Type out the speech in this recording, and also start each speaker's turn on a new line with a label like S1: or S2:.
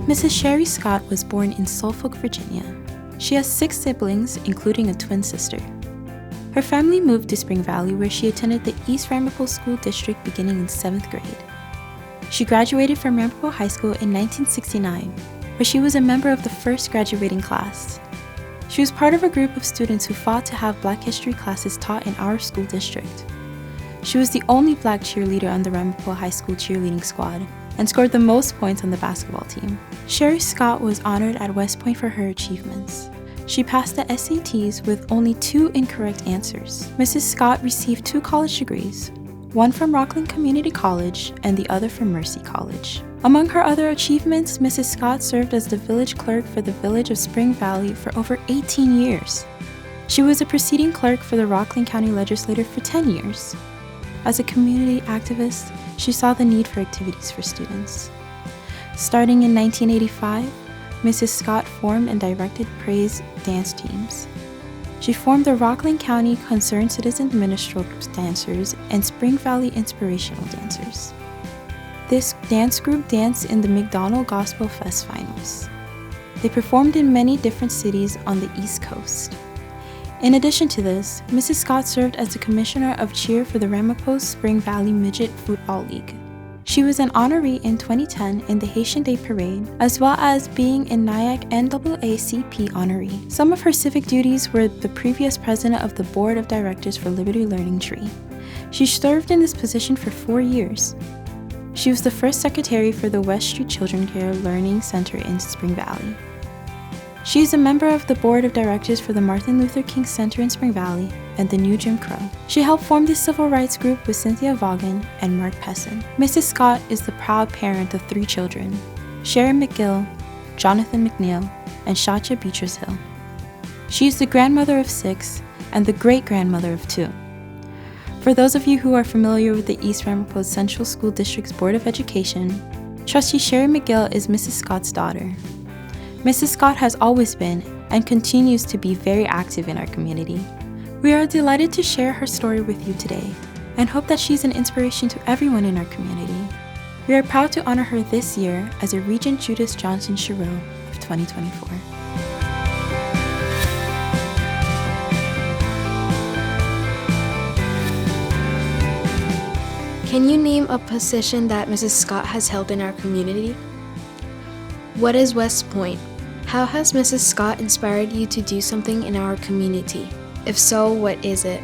S1: Mrs. Sherry Scott was born in Suffolk, Virginia. She has 6 siblings, including a twin sister. Her family moved to Spring Valley, where she attended the East Ramapo School District beginning in 7th grade. She graduated from Ramapo High School in 1969, where she was a member of the first graduating class. She was part of a group of students who fought to have Black history classes taught in our school district. She was the only Black cheerleader on the Ramapo High School cheerleading squad and scored the most points on the basketball team. Sherry Scott was honored at West Point for her achievements. She passed the SATs with only 2 incorrect answers. Mrs. Scott received 2 college degrees, one from Rockland Community College and the other from Mercy College. Among her other achievements, Mrs. Scott served as the village clerk for the village of Spring Valley for over 18 years. She was a preceding clerk for the Rockland County Legislature for 10 years. As a community activist, she saw the need for activities for students. Starting in 1985, Mrs. Scott formed and directed praise dance teams. She formed the Rockland County Concerned Citizen Ministerial Dancers and Spring Valley Inspirational Dancers. This dance group danced in the McDonald Gospel Fest finals. They performed in many different cities on the East Coast. In addition to this, Mrs. Scott served as the commissioner of cheer for the Ramapo Spring Valley Midget Football League. She was an honoree in 2010 in the Haitian Day Parade, as well as being a NIAC NAACP honoree. Some of her civic duties were the previous president of the Board of Directors for Liberty Learning Tree. She served in this position for 4 years. She was the first secretary for the West Street Children Care Learning Center in Spring Valley. She is a member of the Board of Directors for the Martin Luther King Center in Spring Valley and the New Jim Crowe. She helped form the civil rights group with Cynthia Vaughan and Mark Pessin. Mrs. Scott is the proud parent of 3 children, Sharon McGill, Jonathan McNeil, and Shatcha Beatrice Hill. She is the grandmother of 6 and the great-grandmother of 2. For those of you who are familiar with the East Ramapo Central School District's Board of Education, Trustee Sherry McGill is Mrs. Scott's daughter. Mrs. Scott has always been and continues to be very active in our community. We are delighted to share her story with you today and hope that she's an inspiration to everyone in our community. We are proud to honor her this year as a Regent Judith Johnson Shero of 2024.
S2: Can you name a position that Mrs. Scott has held in our community? What is West Point? How has Mrs. Scott inspired you to do something in our community? If so, what is it?